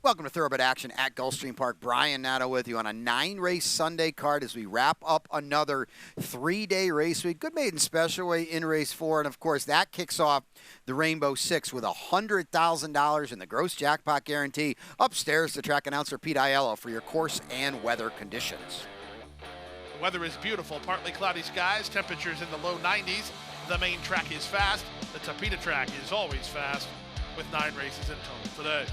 Welcome to Thoroughbred Action at Gulfstream Park. Brian Nato with you on a 9-race Sunday card as we wrap up another 3-day race week. Good maiden special way in race 4, and of course that kicks off the Rainbow Six with $100,000 in the gross jackpot guarantee. Upstairs, the track announcer Pete Aiello for your course and weather conditions. The weather is beautiful, partly cloudy skies, temperatures in the low 90s. The main track is fast. The Tapeta track is always fast with 9 races in total today.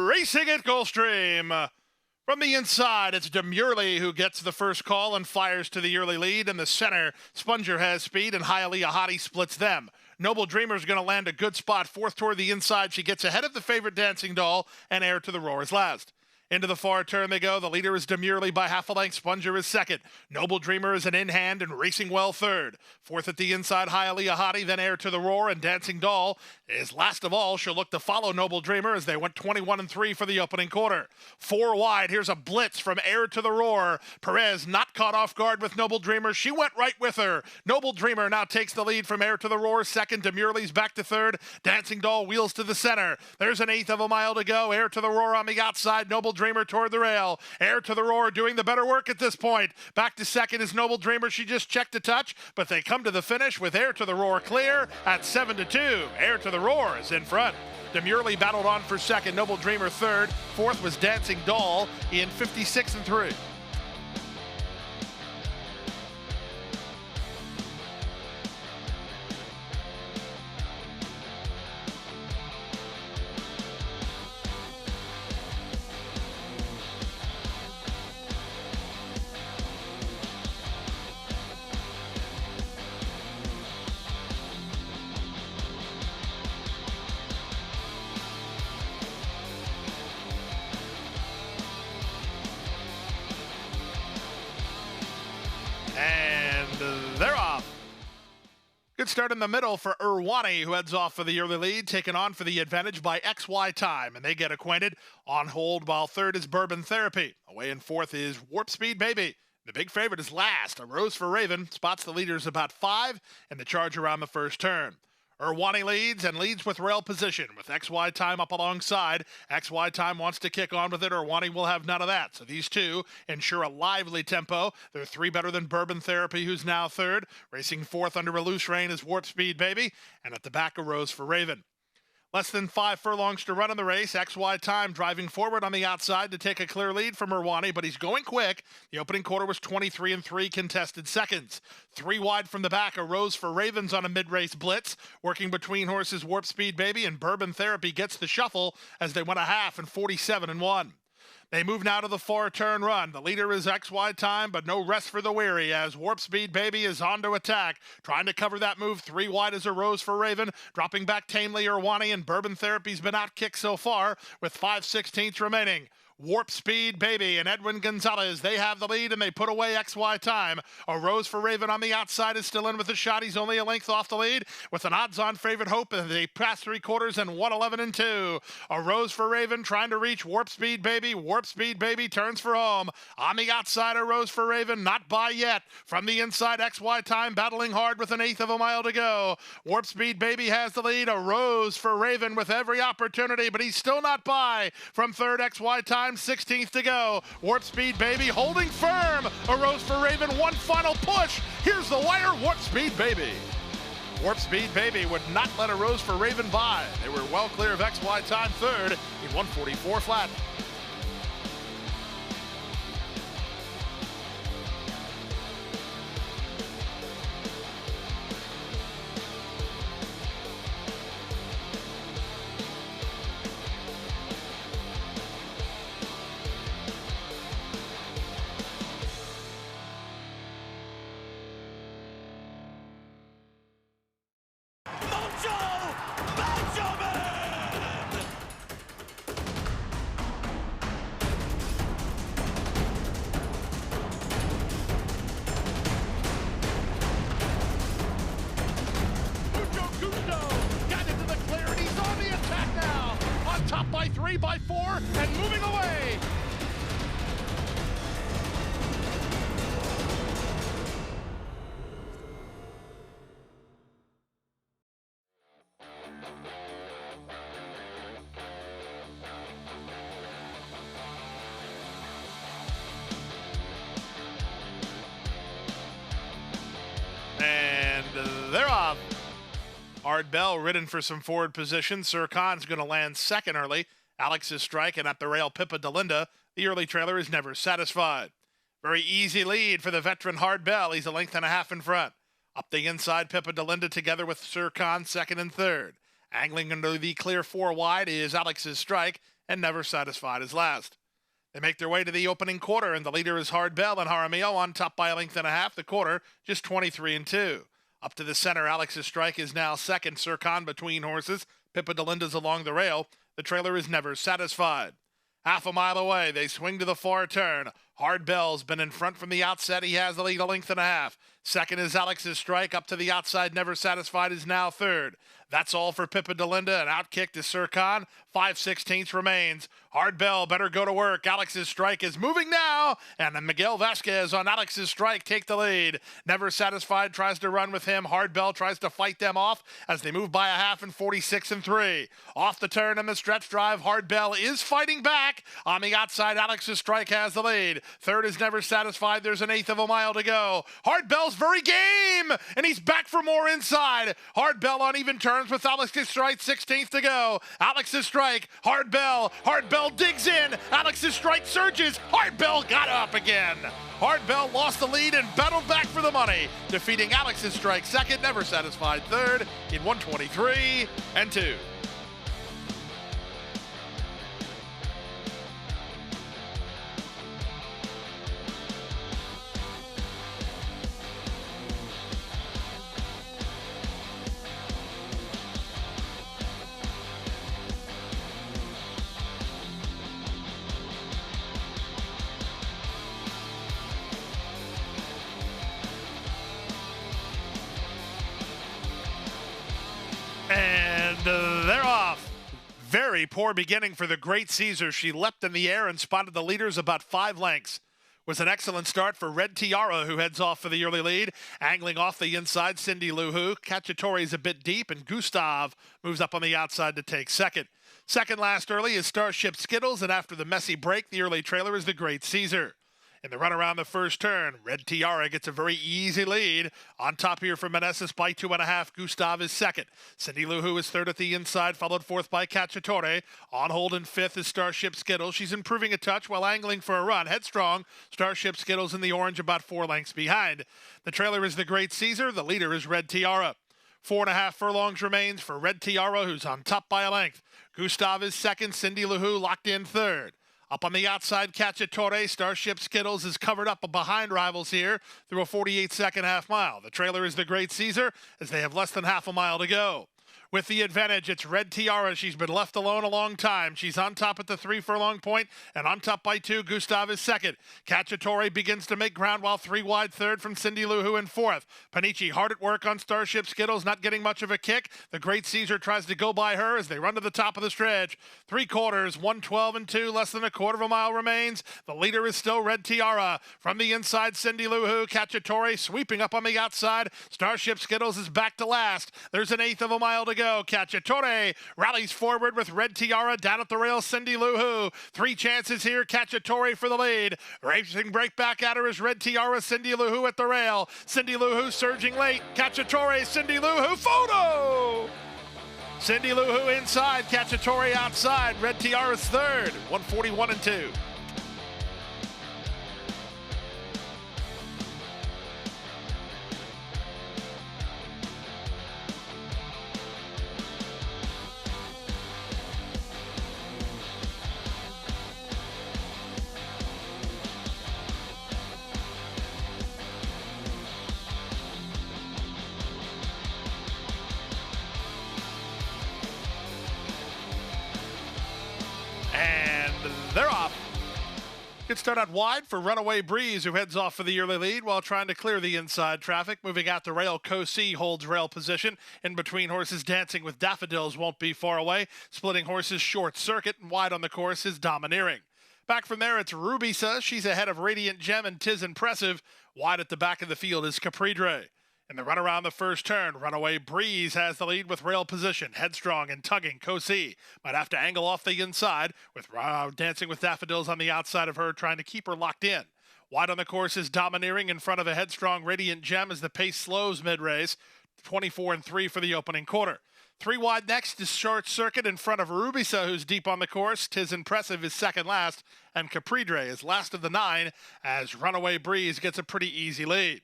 Racing at Gulfstream. From the inside, it's Demurley who gets the first call and fires to the early lead. In the center, Spunger has speed, and Hialeah Hottie splits them. Noble Dreamer's going to land a good spot. Fourth toward the inside. She gets ahead of the favorite Dancing Doll, and Heir to the Roar is last. Into the far turn they go. The leader is Demurley by half a length. Spunger is second. Noble Dreamer is an in-hand and racing well third. Fourth at the inside, Hialeah Hottie, then Heir to the Roar, and Dancing Doll is last of all. She'll look to follow Noble Dreamer as they went 21-3 for the opening quarter. 4 wide. Here's a blitz from Heir to the Roar. Perez not caught off guard with Noble Dreamer. She went right with her. Noble Dreamer now takes the lead from Heir to the Roar. Second, Demurley's back to third. Dancing Doll wheels to the center. There's an eighth of a mile to go. Heir to the Roar on the outside. Noble Dreamer toward the rail. Heir to the Roar doing the better work at this point. Back to second is Noble Dreamer. She just checked a touch, but they come to the finish with Heir to the Roar clear at 7-2. Heir to the Roar is in front. Demurley battled on for second. Noble Dreamer third. Fourth was Dancing Doll in 56-3. And they're off. Good start in the middle for Irwani, who heads off for the early lead, taken on for the advantage by XY Time, and they get acquainted. On hold, while third is Bourbon Therapy. Away in fourth is Warp Speed Baby. The big favorite is last. A Rose for Raven spots the leaders about 5 and the charge around the first turn. Irwani leads and leads with rail position with XY Time up alongside. XY Time wants to kick on with it. Irwani will have none of that. So these two ensure a lively tempo. They're 3 better than Bourbon Therapy, who's now third. Racing fourth under a loose rein is Warp Speed Baby. And at the back, a Rose for Raven. Less than 5 furlongs to run in the race. XY Time driving forward on the outside to take a clear lead from Irwani, but he's going quick. The opening quarter was 23-3 contested seconds. 3 wide from the back, a Rose for Ravens on a mid-race blitz. Working between horses, Warp Speed Baby and Bourbon Therapy gets the shuffle as they went a half and 47-1. They move now to the far turn run. The leader is XY Time, but no rest for the weary as Warp Speed Baby is on to attack. Trying to cover that move. 3 wide is a Rose for Raven. Dropping back tamely, Irwani, and Bourbon Therapy's been outkicked so far with 5/16 remaining. Warp Speed Baby and Edwin Gonzalez, they have the lead and they put away XY Time. A Rose for Raven on the outside is still in with a shot. He's only a length off the lead with an odds-on favorite Hope, and they pass 3 quarters and 111-2. A Rose for Raven trying to reach Warp Speed Baby. Warp Speed Baby turns for home. On the outside, a Rose for Raven, not by yet. From the inside, XY Time battling hard with an eighth of a mile to go. Warp Speed Baby has the lead. A Rose for Raven with every opportunity, but he's still not by. From third, XY Time, 16th to go. Warp Speed Baby holding firm. A Rose for Raven, one final push. Here's the wire, Warp Speed Baby. Warp Speed Baby would not let a Rose for Raven by. They were well clear of XY Time third in 144 flat. Hard Bell ridden for some forward position. Sir Khan's going to land second early. Alex's strike, and at the rail, Pippa Delinda. The early trailer is never satisfied. Very easy lead for the veteran Hard Bell. He's a length and a half in front. Up the inside, Pippa Delinda together with Sir Khan second and third. Angling under the clear 4 wide is Alex's strike, and never satisfied is last. They make their way to the opening quarter, and the leader is Hard Bell and Jaramillo on top by a length and a half. The quarter, just 23-2. Up to the center, Alex's strike is now second. Sir Khan between horses. Pippa Delinda's along the rail. The trailer is never satisfied. Half a mile away, they swing to the far turn. Hard Bell's been in front from the outset. He has the lead a length and a half. Second is Alex's strike. Up to the outside, never satisfied is now third. That's all for Pippa Delinda. An outkick to Sir Khan. 5/16 remains. Hard Bell better go to work. Alex's strike is moving now. And then Miguel Vasquez on Alex's strike take the lead. Never satisfied tries to run with him. Hard Bell tries to fight them off as they move by a half in 46-3. Off the turn and the stretch drive. Hard Bell is fighting back. On the outside, Alex's strike has the lead. Third is never satisfied. There's an eighth of a mile to go. Hard Bell's very game. And he's back for more inside. Hard Bell on even turns with Alex's strike. 16th to go. Alex's strike. Hard Bell. Hard Bell digs in. Alex's strike surges. Hard Bell got up again. Hard Bell lost the lead and battled back for the money, defeating Alex's strike second, never satisfied third in 123-2. And they're off. Very poor beginning for the Great Caesar. She leapt in the air and spotted the leaders about 5 lengths. Was an excellent start for Red Tiara, who heads off for the early lead. Angling off the inside, Cindy Lou Who. Cacciatore is a bit deep, and Gustav moves up on the outside to take second. Second last early is Starship Skittles, and after the messy break, the early trailer is the Great Caesar. In the run around the first turn, Red Tiara gets a very easy lead. On top here for Meneses by 2.5. Gustav is second. Cindy Lou Who is third at the inside, followed fourth by Cacciatore. On hold in fifth is Starship Skittles. She's improving a touch while angling for a run. Headstrong, Starship Skittles in the orange about 4 lengths behind. The trailer is the Great Caesar. The leader is Red Tiara. 4.5 furlongs remains for Red Tiara, who's on top by a length. Gustav is second. Cindy Lou Who locked in third. Up on the outside, Cacciatore. Starship Skittles is covered up behind rivals here through a 48-second half mile. The trailer is the Great Caesar as they have less than half a mile to go. With the advantage, it's Red Tiara. She's been left alone a long time. She's on top at the 3 furlong point and on top by 2. Gustav is second. Cacciatore begins to make ground while 3 wide third from Cindy Lou Who in fourth. Panici hard at work on Starship Skittles, not getting much of a kick. The Great Caesar tries to go by her as they run to the top of the stretch. 3/4, 1:12-2, less than a quarter of a mile remains. The leader is still Red Tiara. From the inside, Cindy Lou Who. Cacciatore sweeping up on the outside. Starship Skittles is back to last. There's an eighth of a mile to go. Cacciatore rallies forward with Red Tiara down at the rail. Cindy Lou Who. 3 chances here. Cacciatore for the lead. Racing break back at her is Red Tiara. Cindy Lou Who at the rail. Cindy Lou Who surging late. Cacciatore. Cindy Lou Who. Photo! Cindy Lou Who inside. Cacciatore outside. Red Tiara's third. 141-2. And they're off. Good start out wide for Runaway Breeze, who heads off for the early lead while trying to clear the inside traffic. Moving out the rail, Cosi holds rail position. In between horses, Dancing with Daffodils won't be far away. Splitting horses, Short Circuit, and wide on the course is Domineering. Back from there, it's Rubisa. She's ahead of Radiant Gem and Tis Impressive. Wide at the back of the field is Capridre. In the run around the first turn, Runaway Breeze has the lead with rail position. Headstrong and tugging. Cosi might have to angle off the inside with Dancing with Daffodils on the outside of her, trying to keep her locked in. Wide on the course is Domineering in front of a Headstrong Radiant Gem as the pace slows mid-race. 24-3 for the opening quarter. 3 wide next is Short Circuit in front of Rubisa, who's deep on the course. Tis Impressive is second last, and Capridre is last of the 9 as Runaway Breeze gets a pretty easy lead.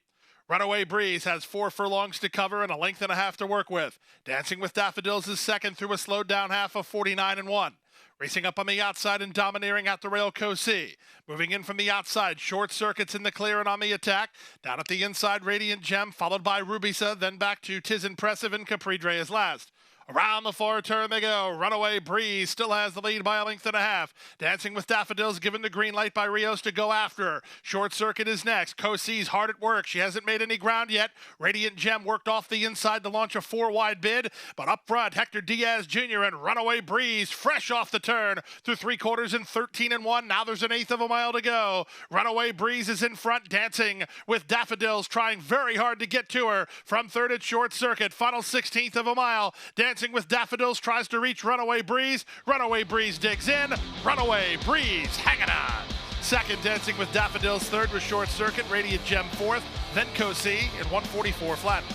Runaway Breeze has 4 furlongs to cover and a length and a half to work with. Dancing with Daffodils is second through a slowed down half of 49-1. Racing up on the outside and domineering at the rail, Cosi. Moving in from the outside, Short Circuit's in the clear and on the attack. Down at the inside, Radiant Gem, followed by Rubisa, then back to Tis Impressive, and Capridre is last. Around the far turn they go. Runaway Breeze still has the lead by a length and a half. Dancing with Daffodils given the green light by Rios to go after her. Short Circuit is next. Cosi's hard at work. She hasn't made any ground yet. Radiant Gem worked off the inside to launch a 4-wide bid. But up front, Hector Diaz Jr. and Runaway Breeze fresh off the turn through 3/4 and 13-1. Now there's an eighth of a mile to go. Runaway Breeze is in front, dancing with Daffodils, trying very hard to get to her. From third at Short Circuit, final 16th of a mile. Dancing with Daffodils tries to reach Runaway Breeze. Runaway Breeze digs in. Runaway Breeze hanging on. Second, Dancing with Daffodils. Third was Short Circuit. Radiant Gem fourth. Then Cosi in 144 flat.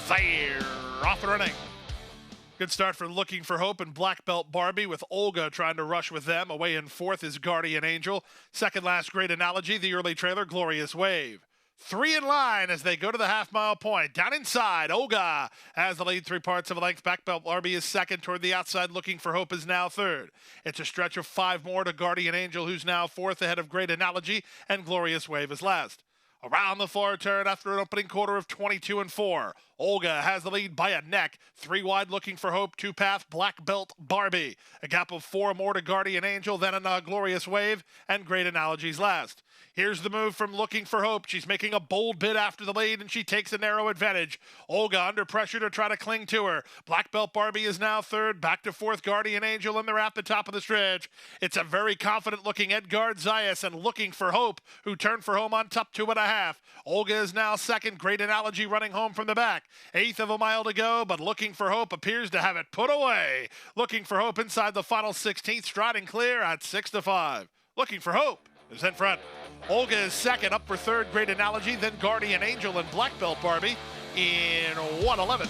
They're off and running. Good start for Looking for Hope and Black Belt Barbie, with Olga trying to rush with them. Away in fourth is Guardian Angel. Second last, Great Analogy. The early trailer, Glorious Wave. 3 in line as they go to the half-mile point. Down inside, Olga has the lead 3 parts of a length. Black Belt Barbie is second. Toward the outside, Looking for Hope is now third. It's a stretch of 5 more to Guardian Angel, who's now fourth ahead of Great Analogy, and Glorious Wave is last. Around the far turn after an opening quarter of 22-4. Olga has the lead by a neck. 3 wide, Looking for Hope. 2 path, Black Belt Barbie. A gap of 4 more to Guardian Angel, then a Glorious Wave, and Great Analogies last. Here's the move from Looking for Hope. She's making a bold bid after the lead, and she takes a narrow advantage. Olga under pressure to try to cling to her. Black Belt Barbie is now third. Back to fourth, Guardian Angel, and they're at the top of the stretch. It's a very confident-looking Edgard Zayas and Looking for Hope, who turned for home on top 2.5. Olga is now second. Great Analogy running home from the back. Eighth of a mile to go, but Looking for Hope appears to have it put away. Looking for Hope inside the final 16th, striding clear at 6-5. Looking for Hope is in front. Olga is second, up for third, Great Analogy, then Guardian Angel and Black Belt Barbie in 1:11-2.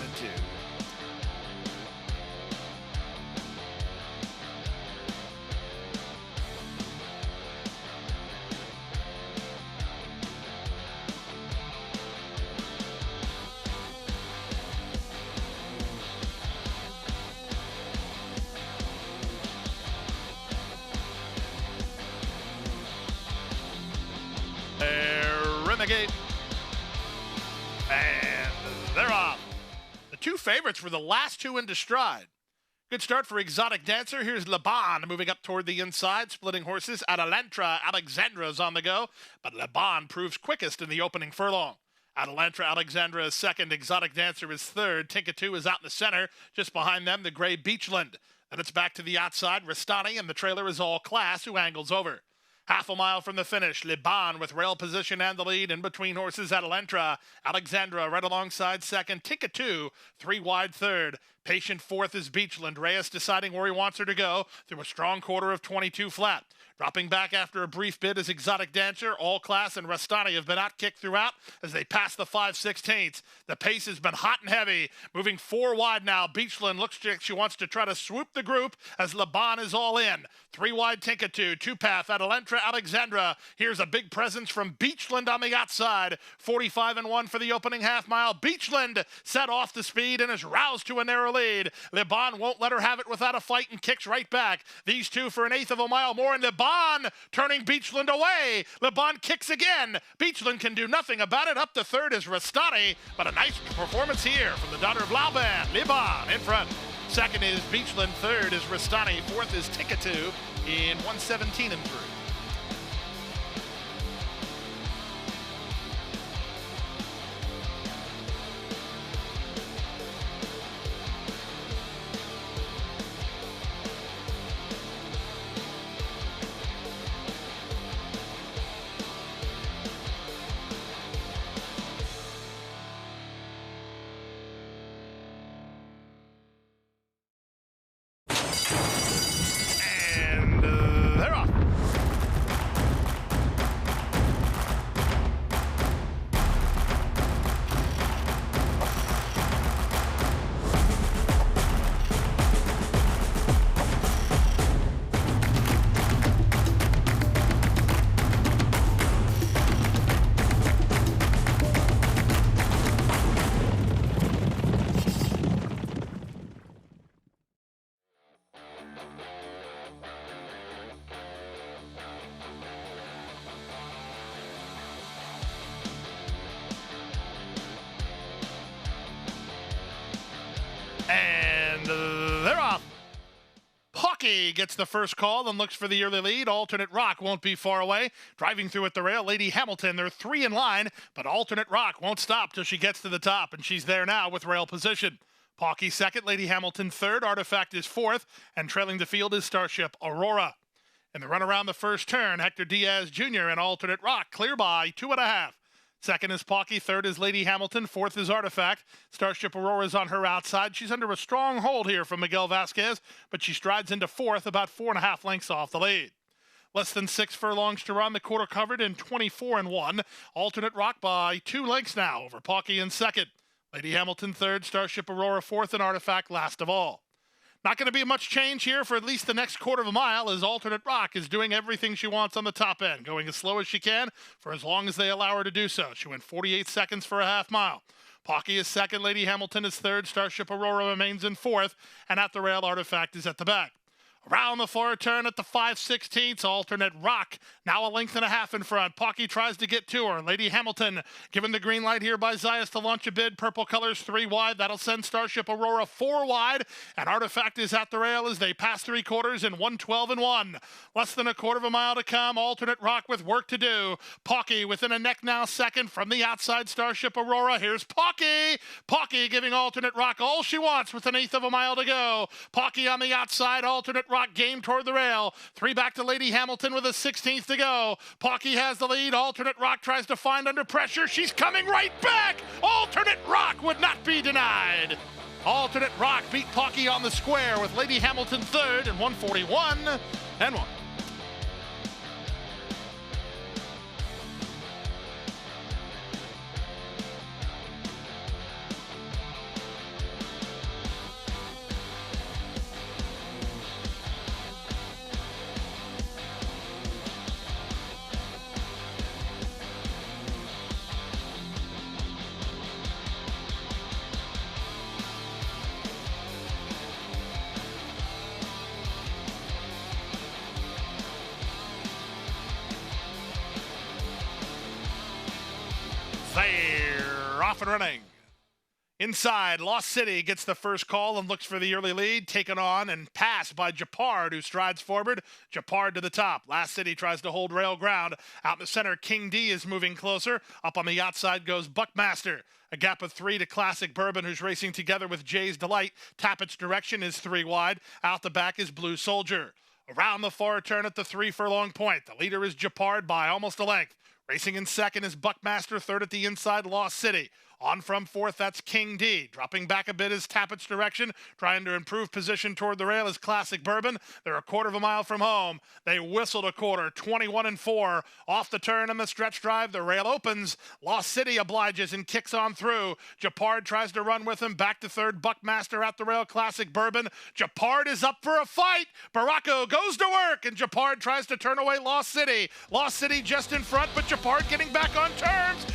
They're in the gate. And they're off. The 2 favorites were the last 2 into stride. Good start for Exotic Dancer. Here's Laban moving up toward the inside, splitting horses. Atalantra Alexandra's on the go, but Laban proves quickest in the opening furlong. Atalantra Alexandra is second. Exotic Dancer is third. Tinkatu is out in the center. Just behind them, the gray Beachland. Then it's back to the outside. Rastani, and the trailer is All Class, who angles over. Half a mile from the finish, Liban with rail position and the lead. In between horses, Atalantra Alexandra right alongside second. Tinkatu 3 wide third. Patient fourth is Beachland. Reyes deciding where he wants her to go through a strong quarter of 22 flat. Dropping back after a brief bid is Exotic Dancer. All Class and Rastani have been outkicked throughout as they pass the 5/16. The pace has been hot and heavy. Moving 4 wide now. Beachland looks like she wants to try to swoop the group as Laban is all in. 3 wide Tinkatu. 2-path Adelantra Alexandra. Here's a big presence from Beachland on the outside. 45-1 for the opening half mile. Beachland set off the speed and is roused to a narrow lead. Laban won't let her have it without a fight and kicks right back. These two for an eighth of a mile more, and Laban turning Beachland away. Laban kicks again. Beachland can do nothing about it. Up to third is Rastani, but a nice performance here from the daughter of Lauban. Laban in front. Second is Beachland. Third is Rastani. Fourth is Tinkatu in 1:17 and 3. They're off. And they're off. Pocky gets the first call and looks for the early lead. Alternate Rock won't be far away. Driving through at the rail, Lady Hamilton. They're 3 in line, but Alternate Rock won't stop till she gets to the top, and she's there now with rail position. Pocky second, Lady Hamilton third, Artifact is fourth, and trailing the field is Starship Aurora. In the run around the first turn, Hector Diaz Jr. and Alternate Rock clear by 2.5. Second is Pocky, third is Lady Hamilton, fourth is Artifact. Starship Aurora is on her outside. She's under a strong hold here from Miguel Vasquez, but she strides into fourth, about 4.5 lengths off the lead. Less than 6 furlongs to run, the quarter covered in 24-1. Alternate Rock by 2 lengths now over Pocky in second. Lady Hamilton third, Starship Aurora fourth, and Artifact last of all. Not going to be much change here for at least the next quarter of a mile, as Alternate Rock is doing everything she wants on the top end, going as slow as she can for as long as they allow her to do so. She went 48 seconds for a half mile. Pocky is second, Lady Hamilton is third, Starship Aurora remains in fourth, and at the rail, Artifact is at the back. Around the far turn at the 5/16, Alternate Rock, now a length and a half in front. Pocky tries to get to her. Lady Hamilton given the green light here by Zayas to launch a bid. Purple colors 3 wide. That'll send Starship Aurora 4 wide. And Artifact is at the rail as they pass 3 quarters in 1:12-1. Less than a quarter of a mile to come. Alternate Rock with work to do. Pocky within a neck now second from the outside. Starship Aurora. Here's Pocky. Pocky giving Alternate Rock all she wants with an eighth of a mile to go. Pocky on the outside. Alternate Rock game toward the rail. 3 back to Lady Hamilton with a 16th to go. Pocky has the lead. Alternate Rock tries to find under pressure. She's coming right back. Alternate Rock would not be denied. Alternate Rock beat Pocky on the square with Lady Hamilton third in 1:41-1. They're off and running. Inside, Lost City gets the first call and looks for the early lead, taken on and passed by Japard, who strides forward. Japard to the top. Last City tries to hold rail ground. Out in the center, King D is moving closer. Up on the outside goes Buckmaster. A gap of 3 to Classic Bourbon, who's racing together with Jay's Delight. Tappett's direction is 3 wide. Out the back is Blue Soldier. Around the far turn at the 3 furlong point. The leader is Japard by almost a length. Racing in second is Buckmaster, third at the inside, Lost City. On from fourth, that's King D. Dropping back a bit is Tappett's direction, trying to improve position toward the rail is Classic Bourbon. They're a quarter of a mile from home. They whistled a quarter, 21-4. Off the turn in the stretch drive, the rail opens. Lost City obliges and kicks on through. Japard tries to run with him. Back to third, Buckmaster at the rail, Classic Bourbon. Japard is up for a fight. Baracco goes to work, and Japard tries to turn away Lost City. Lost City just in front, but Japard getting back on terms.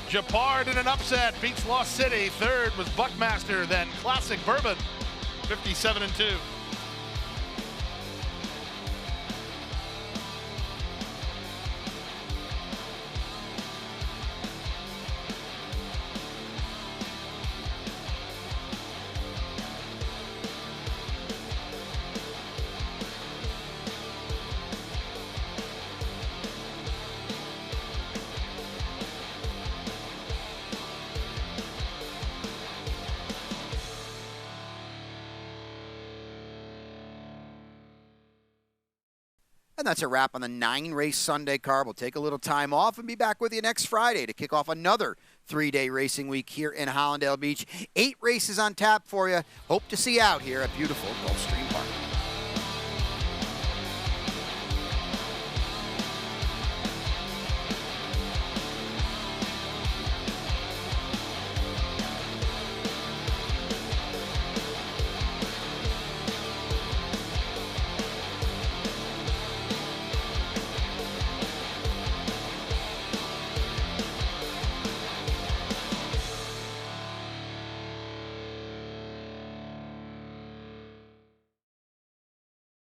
Japard in an upset beats Lost City. Third was Buckmaster, then Classic Bourbon, 57-2. And that's a wrap on the 9-race Sunday card. We'll take a little time off and be back with you next Friday to kick off another 3-day racing week here in Hollandale Beach. 8 races on tap for you. Hope to see you out here at beautiful Gulfstream Park.